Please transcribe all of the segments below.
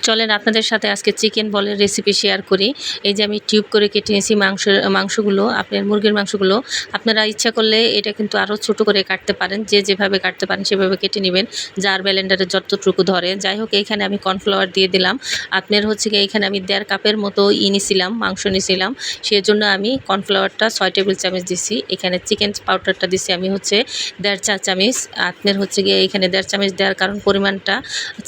চলেন আপনাদের সাথে আজকে চিকেন বলের রেসিপি শেয়ার করি। এই যে আমি টিউব করে কেটে নিয়েছি মাংসগুলো, আপনার মুরগির মাংসগুলো। আপনারা ইচ্ছা করলে এটা কিন্তু আরও ছোট করে কাটতে পারেন, যে যেভাবে কাটতে পারেন সেভাবে কেটে নেবেন, যার ব্লেন্ডারে যতটুকু ধরে। যাই হোক, এইখানে আমি কর্নফ্লাওয়ার দিয়ে দিলাম। আপনার হচ্ছে কি এইখানে আমি 1.5 কাপের মতো নিছিলাম, মাংস নিছিলাম, সেই জন্য আমি কর্নফ্লাওয়ারটা 6 টেবিল চামচ দিছি। এখানে চিকেন পাউডারটা দিছি আমি হচ্ছে 1.5 চা চামচ। আপনার হচ্ছে গিয়ে এইখানে 1.5 চামচ দেওয়ার কারণ পরিমাণটা,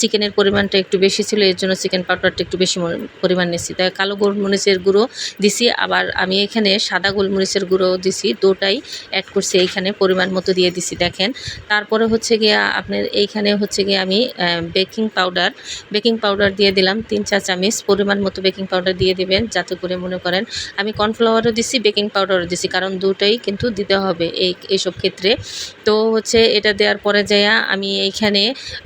চিকেনের পরিমাণটা একটু বেশি ছিল, এর জন্য চিকেন পাউডারটা একটু বেশি পরিমাণ নিয়েছি। তাই কালো গোলমরিচের গুঁড়ো দিছি, আবার আমি এখানে সাদা গোলমরিচের গুঁড়ো দিছি, দুটাই অ্যাড করছি, এইখানে পরিমাণ মতো দিয়ে দিছি দেখেন। তারপরে হচ্ছে গিয়ে আপনার এইখানে হচ্ছে গিয়ে আমি বেকিং পাউডার দিয়ে দিলাম 3 চা চামচ। পরিমাণ মতো বেকিং পাউডার দিয়ে দিবেন, যাতে করে মনে করেন আমি কর্নফ্লাওয়ারও দিছি, বেকিং পাউডারও দিছি, কারণ দুটোই কিন্তু দিতে হবে এইসব ক্ষেত্রে। তো হচ্ছে এটা দেওয়ার পরে যাইয়া আমি এইখানে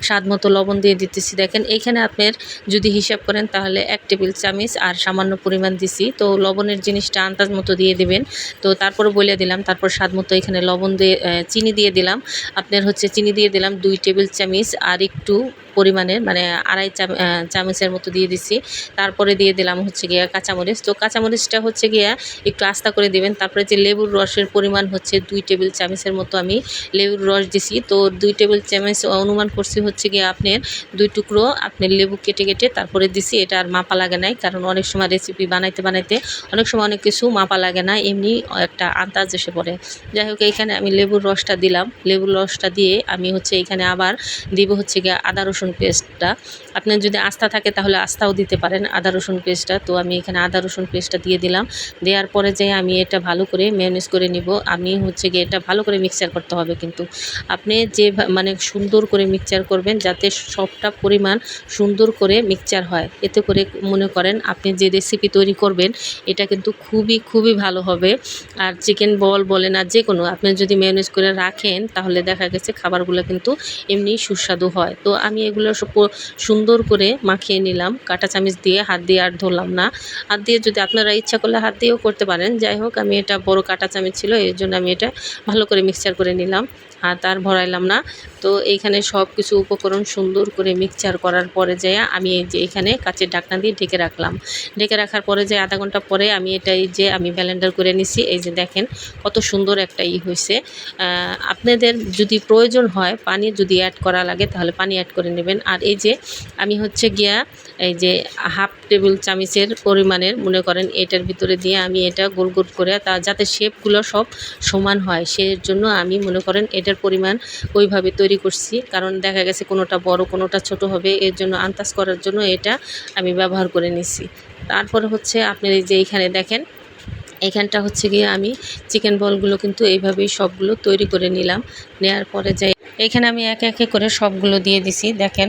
স্বাদ মতো লবণ দিয়ে দিতেছি দেখেন। এইখানে আপনার যদি হিসাব করেন তাহলে 1 টেবিল চামচ আর সামান্য পরিমাণ দিছি। তো লবণের জিনিসটা আন্দাজ মতো দিয়ে দিবেন। তো তারপরে বলে দিলাম, তারপর স্বাদ মতো এখানে লবণ দিয়ে চিনি দিয়ে দিলাম। আপনার হচ্ছে চিনি দিয়ে দিলাম 2 টেবিল চামচ, আর একটু পরিমাণের মানে 2.5 চামচের মতো দিয়ে দিছি। তারপরে দিয়ে দিলাম হচ্ছে গিয়া কাঁচামরিচ। তো কাঁচামরিচটা হচ্ছে গিয়া একটু আস্তা করে দিবেন। তারপরে যে লেবুর রসের পরিমাণ হচ্ছে 2 টেবিল চামচের মতো আমি লেবুর রস দিছি। তো 2 টেবিল চামচ অনুমান করছি হচ্ছে গিয়ে আপনার 2 টুকরো আপনার লেবু কেটে তারপরে দিছি। এটা আর মাপা লাগে নাই, কারণ অনেক সময় রেসিপি বানাইতে অনেক সময় অনেক কিছু মাপা লাগে না, এমনি একটা আন্দাজ এসে পড়ে। যাই হোক, এইখানে আমি লেবুর রসটা দিলাম। লেবুর রসটা দিয়ে আমি হচ্ছে এইখানে আবার দিব হচ্ছে গিয়ে আদা রসুন পেস্টটা। আপনার যদি আস্থা থাকে তাহলে আস্থাও দিতে পারেন আদা রসুন পেস্টটা। তো আমি এখানে আদা রসুন পেস্টটা দিয়ে দিলাম। দেওয়ার পরে যে আমি এটা ভালো করে মেয়োনিজ করে নিব। আমি হচ্ছে গিয়ে এটা ভালো করে মিক্সচার করতে হবে, কিন্তু আপনি যে মানে সুন্দর করে মিক্সচার করবেন, যাতে সবটা পরিমাণ সুন্দর করে মিক্সচার হয়। এতে করে মনে করেন আপনি যে রেসিপি তৈরি করবেন এটা কিন্তু খুবই ভালো হবে। আর চিকেন বল বলেন আর যে কোনো, আপনি যদি মেয়োনিজ করে রাখেন তাহলে দেখা গেছে খাবারগুলো কিন্তু এমনি সুস্বাদু হয়। তো আমি এগুলো সব সুন্দর করে মাখিয়ে নিলাম কাঁটা চামচ দিয়ে, হাত দিয়ে আর ধরলাম না। হাত দিয়ে যদি আপনারা ইচ্ছা করলে হাত দিয়েও করতে পারেন। যাই হোক, আমি এটা বড় কাঁটা চামচ ছিল, এর জন্য আমি এটা ভালো করে মিক্সচার করে নিলাম, হাত আর ভরাইলাম না। তো এইখানে সব কিছু উপকরণ সুন্দর করে মিক্সচার করার পরে যায় আমি এই যে এখানে কাঁচের ঢাকনা দিয়ে ঢেকে রাখলাম। ঢেকে রাখার পরে যে আধা ঘন্টা পরে আমি এটা এই যে আমি ব্লেন্ডার করে নিছি। এই যে দেখেন কত সুন্দর একটা হয়েছে। আপনাদের যদি প্রয়োজন হয় পানি যদি অ্যাড করা লাগে তাহলে পানি অ্যাড করে নেবেন। আর এই যে আমি হচ্ছে গিয়া এই যে 1/2 টেবিল চামচের পরিমাণের মনে করেন এটার ভিতরে দিয়ে আমি এটা গোল করে যাতে শেপগুলো সব সমান হয়, সেই জন্য আমি মনে করেন এটার পরিমাণ ওইভাবে তৈরি করছি। কারণ দেখা গেছে কোনোটা বড় কোনোটা ছোট হবে, এর জন্য আন্দাজ করার জন্য এটা আমি ব্যবহার করে নিছি। তারপরে হচ্ছে আপনার এই যে এইখানে দেখেন, এইখানটা হচ্ছে গিয়ে আমি চিকেন বলগুলো কিন্তু এইভাবেই সবগুলো তৈরি করে নিলাম। নেওয়ার পরে যাই এখানে আমি একে করে সবগুলো দিয়ে দিছি দেখেন।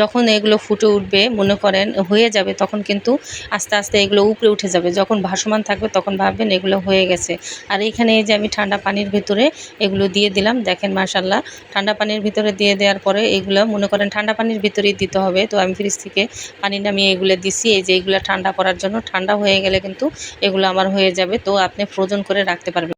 যখন এগুলো ফুটে উঠবে মনে করেন হয়ে যাবে, তখন কিন্তু আস্তে এগুলো উপরে উঠে যাবে। যখন ভাসমান থাকবে তখন ভাববেন এগুলো হয়ে গেছে। আর এইখানে এই যে আমি ঠান্ডা পানির ভিতরে এগুলো দিয়ে দিলাম দেখেন। মাশাআল্লাহ, ঠান্ডা পানির ভিতরে দিয়ে দেওয়ার পরে এগুলো মনে করেন ঠান্ডা পানির ভিতরেই দিতে হবে। তো আমি ফ্রিজ থেকে পানি নামিয়ে এগুলো দিছি, এই যে এগুলো ঠান্ডা করার জন্য। ঠান্ডা হয়ে গেলে কিন্তু এগুলো আমার হয়ে যাবে, তো আপনি ফ্রোজেন করে রাখতে পারবেন।